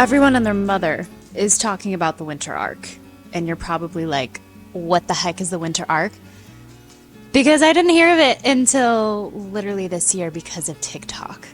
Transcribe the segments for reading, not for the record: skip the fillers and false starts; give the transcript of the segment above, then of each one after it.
Everyone and their mother is talking about the winter arc, and you're probably like, what the heck is the winter arc? Because I didn't hear of it until literally this year because of TikTok.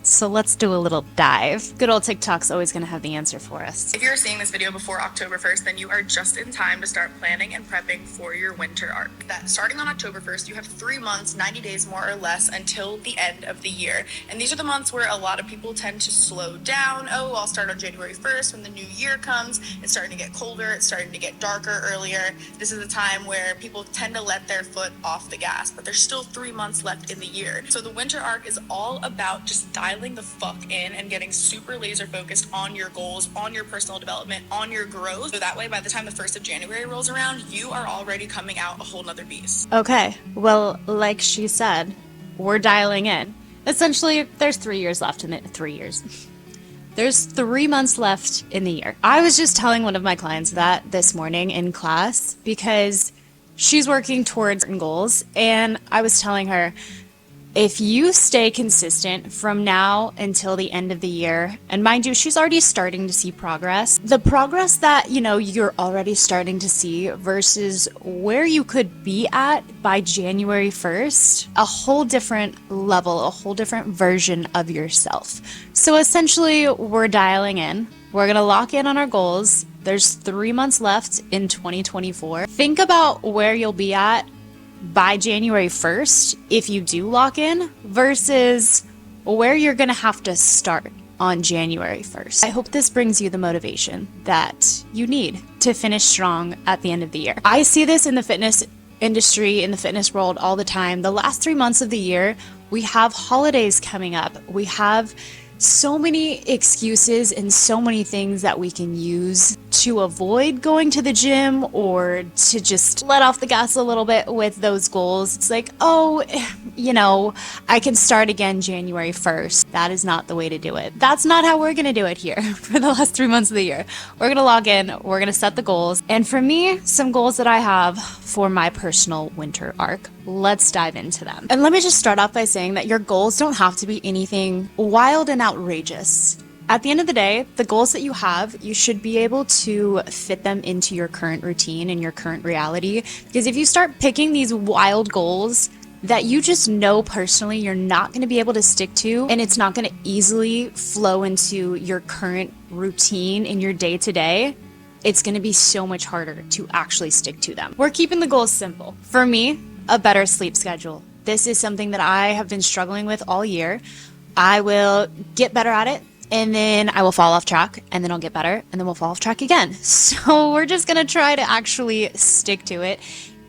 So let's do a little dive. Good old TikTok's always going to have the answer for us. If you're seeing this video before October 1st, then you are just in time to start planning and prepping for your winter arc. That starting on October 1st, you have 3 months, 90 days more or less until the end of the year. And these are the months where a lot of people tend to slow down. Oh, I'll start on January 1st when the new year comes. It's starting to get colder. It's starting to get darker earlier. This is a time where people tend to let their foot off the gas, but there's still 3 months left in the year. So the winter arc is all about just dialing the fuck in and getting super laser focused on your goals, on your personal development, on your growth. So that way, by the time the 1st of January rolls around, you are already coming out a whole nother beast. Okay, well, like she said, we're dialing in. Essentially, there's 3 years left in it. 3 years. There's 3 months left in the year. I was just telling one of my clients that this morning in class because she's working towards certain goals, and I was telling her, if you stay consistent from now until the end of the year, and mind you, she's already starting to see progress, the progress that, you're already starting to see versus where you could be at by January 1st, a whole different level, a whole different version of yourself. So essentially, we're dialing in. We're going to lock in on our goals. There's 3 months left in 2024. Think about where you'll be at by January 1st, if you do lock in, versus where you're going to have to start on January 1st. I hope this brings you the motivation that you need to finish strong at the end of the year. I see this in the fitness industry, in the fitness world all the time. The last 3 months of the year, we have holidays coming up. We have so many excuses and so many things that we can use to avoid going to the gym or to just let off the gas a little bit with those goals. It's like, oh, I can start again January 1st. That is not the way to do it. That's not how we're going to do it here for the last 3 months of the year. We're going to log in, we're going to set the goals. And for me, some goals that I have for my personal winter arc. Let's dive into them. And let me just start off by saying that your goals don't have to be anything wild and outrageous. At the end of the day, the goals that you have, you should be able to fit them into your current routine and your current reality. Because if you start picking these wild goals that you just know personally you're not going to be able to stick to, and it's not going to easily flow into your current routine in your day-to-day, it's going to be so much harder to actually stick to them. We're keeping the goals simple. For me, a better sleep schedule. This is something that I have been struggling with all year. I will get better at it, and then I will fall off track, and then I'll get better, and then we'll fall off track again. So we're just going to try to actually stick to it.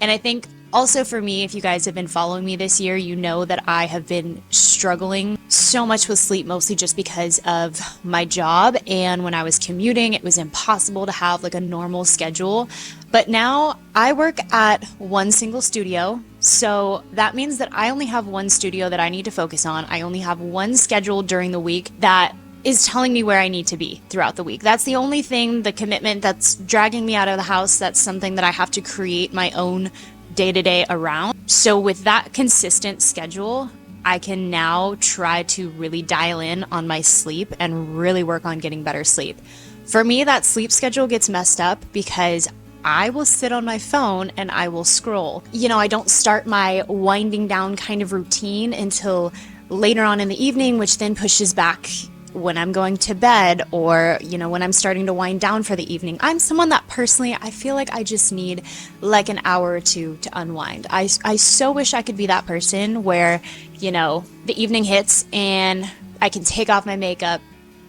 And I think also for me, if you guys have been following me this year, you know that I have been struggling so much with sleep, mostly just because of my job. And when I was commuting, it was impossible to have like a normal schedule. But now I work at one single studio. So that means that I only have one studio that I need to focus on. I only have one schedule during the week that is telling me where I need to be throughout the week. That's the only thing, the commitment that's dragging me out of the house. That's something that I have to create my own day-to-day around. So with that consistent schedule, I can now try to really dial in on my sleep and really work on getting better sleep. For me, that sleep schedule gets messed up because I will sit on my phone and I will scroll. I don't start my winding down kind of routine until later on in the evening, which then pushes back when I'm going to bed or, when I'm starting to wind down for the evening. I'm someone that personally, I feel like I just need like an hour or two to unwind. I so wish I could be that person where, the evening hits and I can take off my makeup,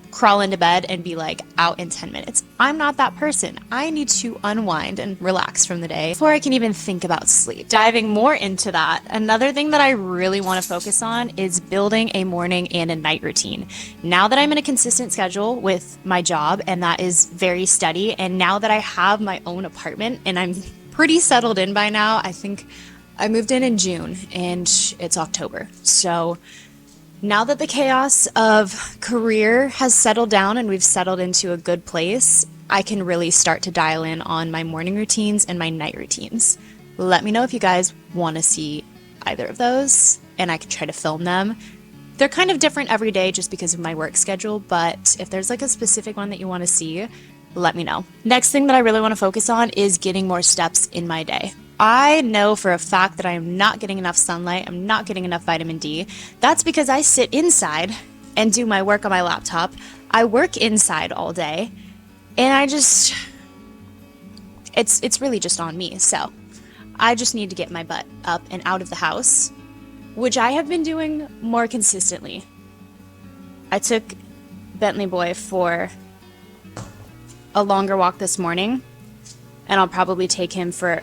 crawl into bed and be like out in 10 minutes. I'm not that person. I need to unwind and relax from the day before I can even think about sleep. Diving more into that, another thing that I really want to focus on is building a morning and a night routine. Now that I'm in a consistent schedule with my job, and that is very steady, and now that I have my own apartment and I'm pretty settled in by now, I think I moved in June and it's October. So now that the chaos of career has settled down and we've settled into a good place, I can really start to dial in on my morning routines and my night routines. Let me know if you guys want to see either of those, and I can try to film them. They're kind of different every day just because of my work schedule, but if there's like a specific one that you want to see, let me know. Next thing that I really want to focus on is getting more steps in my day. I know for a fact that I am not getting enough sunlight. I'm not getting enough vitamin D. That's because I sit inside and do my work on my laptop. I work inside all day, and it's really just on me. So I just need to get my butt up and out of the house, which I have been doing more consistently. I took Bentley Boy for a longer walk this morning, and I'll probably take him for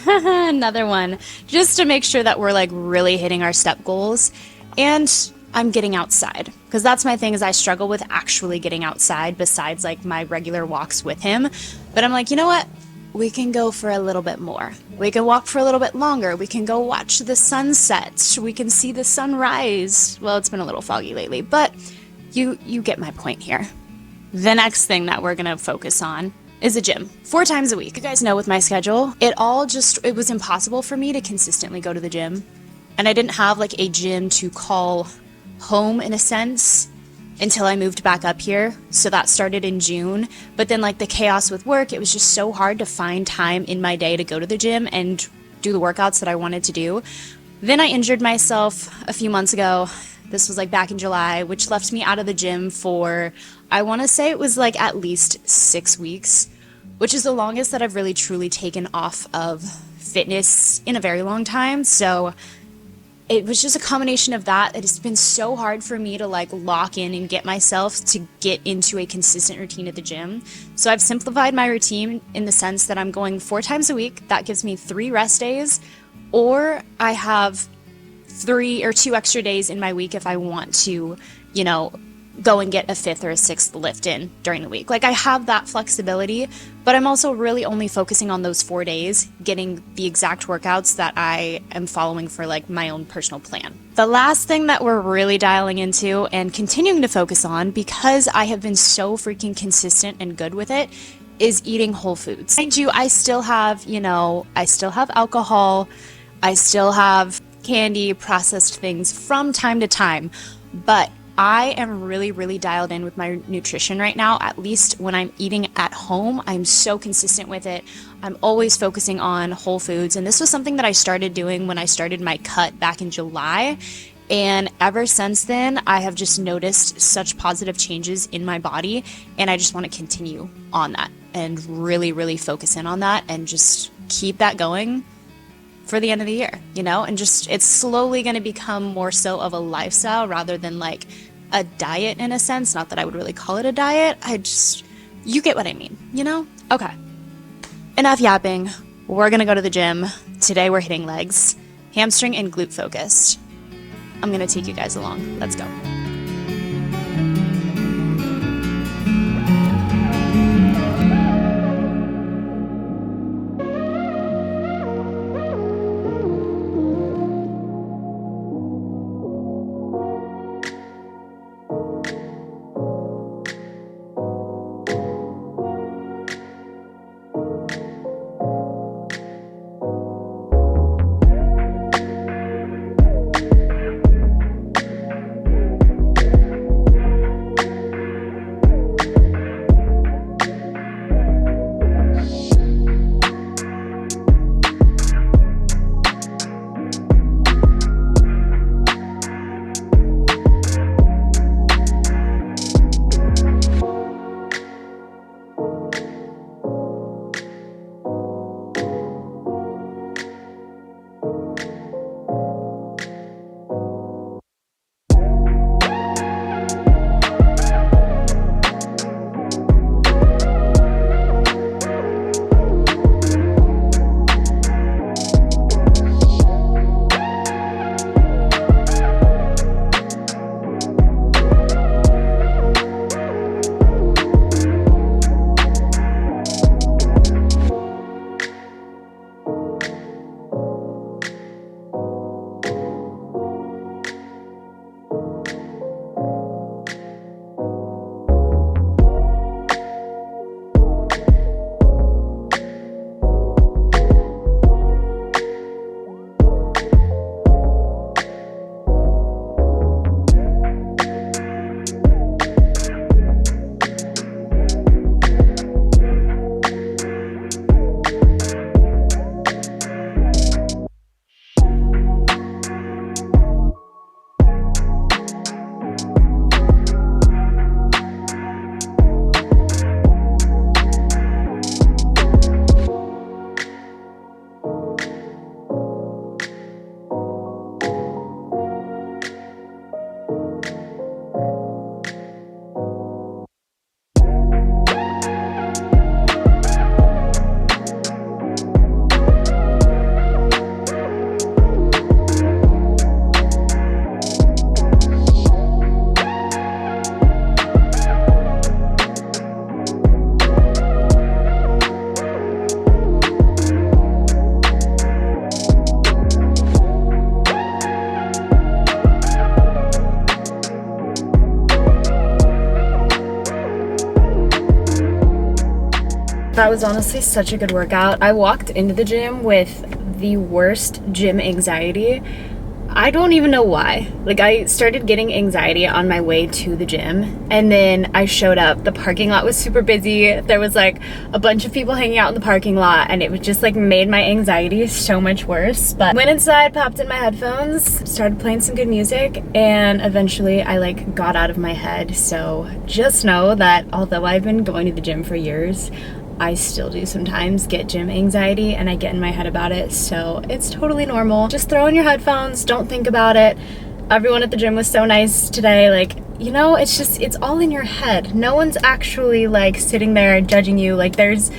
another one just to make sure that we're like really hitting our step goals. And I'm getting outside, because that's my thing, is I struggle with actually getting outside besides like my regular walks with him. But I'm like, you know what? We can go for a little bit more. We can walk for a little bit longer. We can go watch the sunset. We can see the sunrise. Well, it's been a little foggy lately, but you get my point here. The next thing that we're gonna focus on is a gym 4 times a week. You guys know with my schedule, it was impossible for me to consistently go to the gym. And I didn't have like a gym to call home in a sense until I moved back up here. So that started in June. But then like the chaos with work, it was just so hard to find time in my day to go to the gym and do the workouts that I wanted to do. Then I injured myself a few months ago. This was like back in July, which left me out of the gym for, I want to say it was like at least 6 weeks, which is the longest that I've really truly taken off of fitness in a very long time. So it was just a combination of that. It's been so hard for me to like lock in and get myself to get into a consistent routine at the gym. So I've simplified my routine in the sense that I'm going 4 times a week. That gives me 3 rest days, or I have 3 or 2 extra days in my week if I want to, go and get a 5th or a 6th lift in during the week. Like I have that flexibility, but I'm also really only focusing on those 4 days, getting the exact workouts that I am following for like my own personal plan. The last thing that we're really dialing into and continuing to focus on, because I have been so freaking consistent and good with it, is eating whole foods. Mind you, I still have alcohol, I still have candy, processed things from time to time, but I am really, really dialed in with my nutrition right now. At least when I'm eating at home, I'm so consistent with it. I'm always focusing on whole foods. And this was something that I started doing when I started my cut back in July. And ever since then, I have just noticed such positive changes in my body. And I just want to continue on that and really, really focus in on that and just keep that going for the end of the year, and just, it's slowly going to become more so of a lifestyle rather than like a diet in a sense. Not that I would really call it a diet. You get what I mean, Okay. Enough yapping. We're going to go to the gym. Today we're hitting legs, hamstring and glute focused. I'm going to take you guys along. Let's go. was honestly such a good workout. I walked into the gym with the worst gym anxiety. I don't even know why. Like, I started getting anxiety on my way to the gym, and then I showed up. The parking lot was super busy. There was like a bunch of people hanging out in the parking lot, and it was just like made my anxiety so much worse. But went inside, popped in my headphones, started playing some good music, and eventually I like got out of my head. So just know that although I've been going to the gym for years, I still do sometimes get gym anxiety and I get in my head about it, so it's totally normal. Just throw in your headphones, don't think about it. Everyone at the gym was so nice today. Like, you know, it's all in your head. No one's actually like sitting there judging you. Like, there's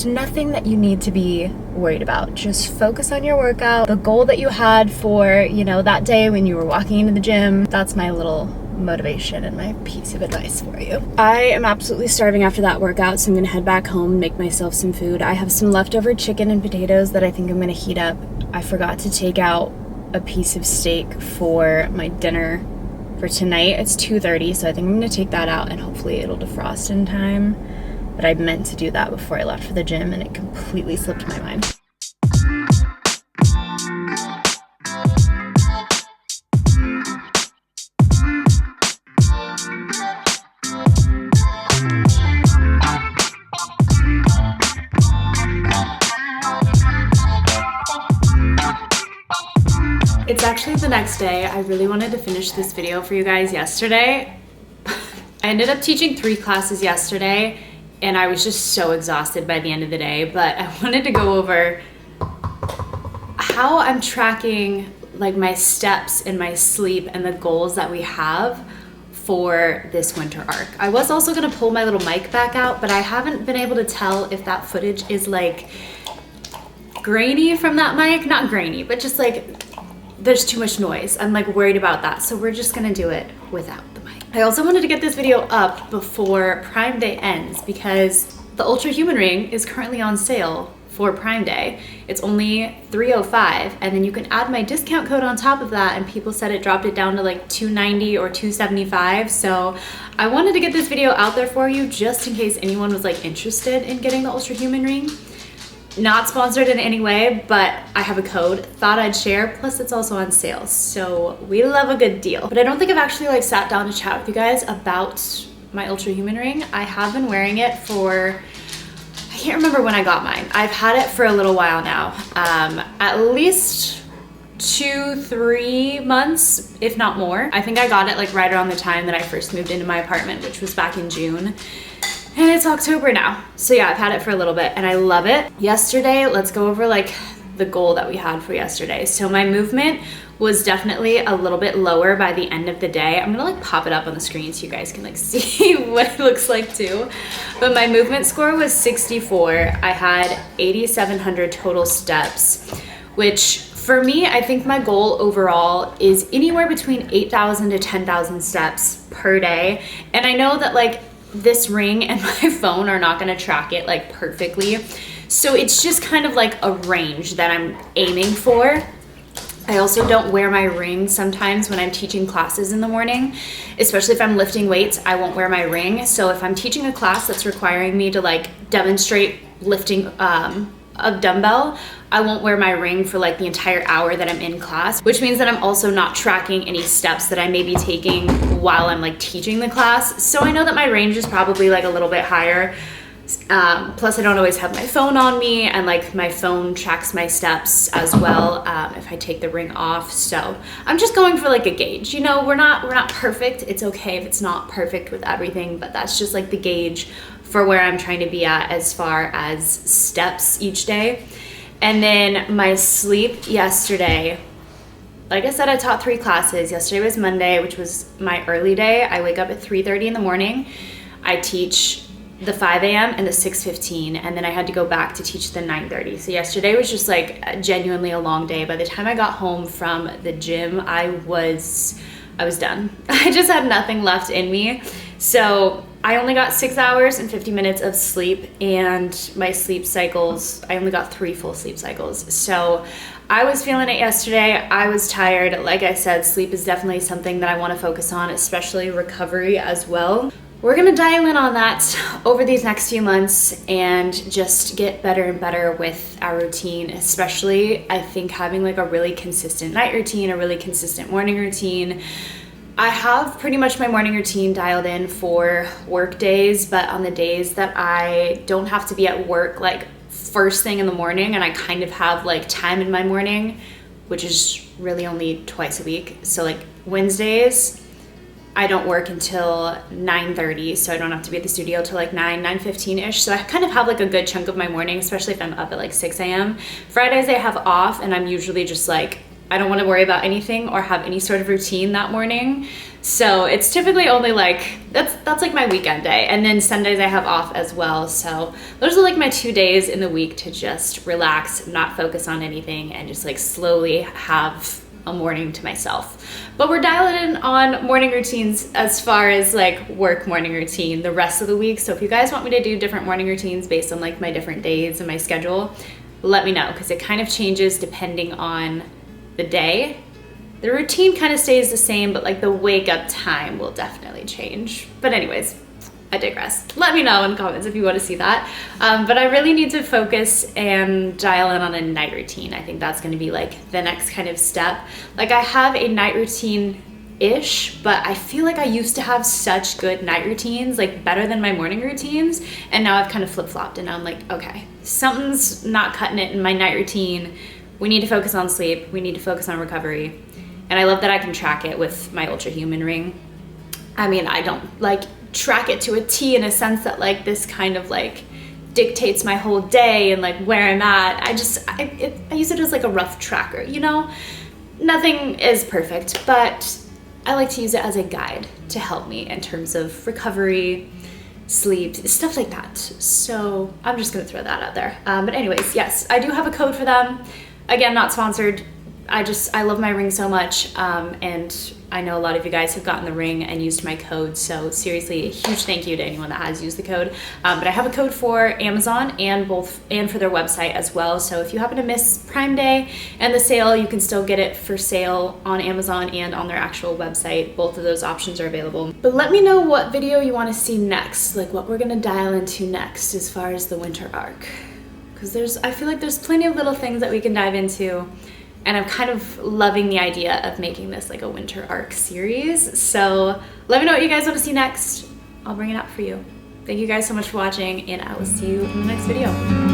nothing that you need to be worried about. Just focus on your workout, the goal that you had for, you know, that day when you were walking into the gym. That's my little motivation and my piece of advice for you. I am absolutely starving after that workout, so I'm gonna head back home, make myself some food. I have some leftover chicken and potatoes that I think I'm gonna heat up. I forgot to take out a piece of steak for my dinner for tonight. It's 2:30, so I think I'm gonna take that out and hopefully it'll defrost in time. But I meant to do that before I left for the gym and it completely slipped my mind. It's actually the next day. I really wanted to finish this video for you guys yesterday. I ended up teaching 3 classes yesterday and I was just so exhausted by the end of the day, but I wanted to go over how I'm tracking like my steps and my sleep and the goals that we have for this winter arc. I was also gonna pull my little mic back out, but I haven't been able to tell if that footage is like grainy from that mic. Not grainy, but just like there's too much noise. I'm like worried about that. So we're just gonna do it without the mic. I also wanted to get this video up before Prime Day ends because the Ultra Human Ring is currently on sale for Prime Day. It's only $305, and then you can add my discount code on top of that, and people said it dropped it down to like $290 or $275. So I wanted to get this video out there for you just in case anyone was like interested in getting the Ultra Human Ring. Not sponsored in any way, but I have a code, thought I'd share, plus it's also on sale, so we love a good deal. But I don't think I've actually like sat down to chat with you guys about my Ultra Human Ring. I have been wearing it for, I can't remember when I got mine. I've had it for a little while now, at least 2-3 months, if not more. I think I got it like right around the time that I first moved into my apartment, which was back in June. And it's October now. So yeah, I've had it for a little bit and I love it. Yesterday, let's go over like the goal that we had for yesterday. So my movement was definitely a little bit lower by the end of the day. I'm gonna like pop it up on the screen so you guys can like see what it looks like too. But my movement score was 64. I had 8,700 total steps, which for me, I think my goal overall is anywhere between 8,000 to 10,000 steps per day. And I know that like this ring and my phone are not gonna track it like perfectly. So it's just kind of like a range that I'm aiming for. I also don't wear my ring sometimes when I'm teaching classes in the morning, especially if I'm lifting weights, I won't wear my ring. So if I'm teaching a class that's requiring me to like demonstrate lifting a dumbbell, I won't wear my ring for like the entire hour that I'm in class, which means that I'm also not tracking any steps that I may be taking while I'm like teaching the class. So I know that my range is probably like a little bit higher. Plus I don't always have my phone on me, and like my phone tracks my steps as well if I take the ring off. So I'm just going for like a gauge. You know, we're not perfect. It's okay if it's not perfect with everything, but that's just like the gauge for where I'm trying to be at as far as steps each day. And then my sleep yesterday, like I said, I taught 3 classes. Yesterday was Monday, which was my early day. I wake up at 3:30 in the morning. I teach the 5 a.m. and the 6:15, and then I had to go back to teach the 9:30. So yesterday was just like genuinely a long day. By the time I got home from the gym, I was done. I just had nothing left in me. So I only got 6 hours and 50 minutes of sleep, and my sleep cycles, I only got 3 full sleep cycles. So I was feeling it yesterday. I was tired. Like I said, sleep is definitely something that I want to focus on, especially recovery as well. we're gonna dial in on that over these next few months and just get better and better with our routine, especially I think having like a really consistent night routine, a really consistent morning routine. I have pretty much my morning routine dialed in for work days, but on the days that I don't have to be at work like first thing in the morning and I kind of have like time in my morning, which is really only twice a week. So like Wednesdays, I don't work until 9:30, so I don't have to be at the studio till like 9:15-ish. So I kind of have like a good chunk of my morning, especially if I'm up at like 6 a.m. Fridays I have off and I'm usually just like, I don't want to worry about anything or have any sort of routine that morning. So it's typically only like, that's like my weekend day. And then Sundays I have off as well. So those are like my 2 days in the week to just relax, not focus on anything, and just like slowly have a morning to myself. But we're dialing in on morning routines as far as like work morning routine the rest of the week. So if you guys want me to do different morning routines based on like my different days and my schedule, let me know, because it kind of changes depending on the day. The routine kind of stays the same, but like the wake up time will definitely change. But anyways, I digress. Let me know in the comments if you want to see that. But I really need to focus and dial in on a night routine. I think that's going to be like the next kind of step. Like I have a night routine-ish, but I feel like I used to have such good night routines, like better than my morning routines. And now I've kind of flip-flopped and I'm like, okay, something's not cutting it in my night routine. We need to focus on sleep. We need to focus on recovery. And I love that I can track it with my Ultra Human ring. I mean, I don't like track it to a T in a sense that like this kind of like dictates my whole day and like where I'm at. I use it as like a rough tracker, you know? Nothing is perfect, but I like to use it as a guide to help me in terms of recovery, sleep, stuff like that. So I'm just gonna throw that out there. But anyways, yes, I do have a code for them. Again, not sponsored. I love my ring so much, and I know a lot of you guys have gotten the ring and used my code, so seriously, a huge thank you to anyone that has used the code. But I have a code for Amazon and for their website as well, so if you happen to miss Prime Day and the sale, you can still get it for sale on Amazon and on their actual website. Both of those options are available. But let me know what video you want to see next, like what we're gonna dial into next as far as the winter arc. Because I feel like there's plenty of little things that we can dive into, and I'm kind of loving the idea of making this like a winter arc series. So let me know what you guys want to see next. I'll bring it up for you. Thank you guys so much for watching, and I will see you in the next video.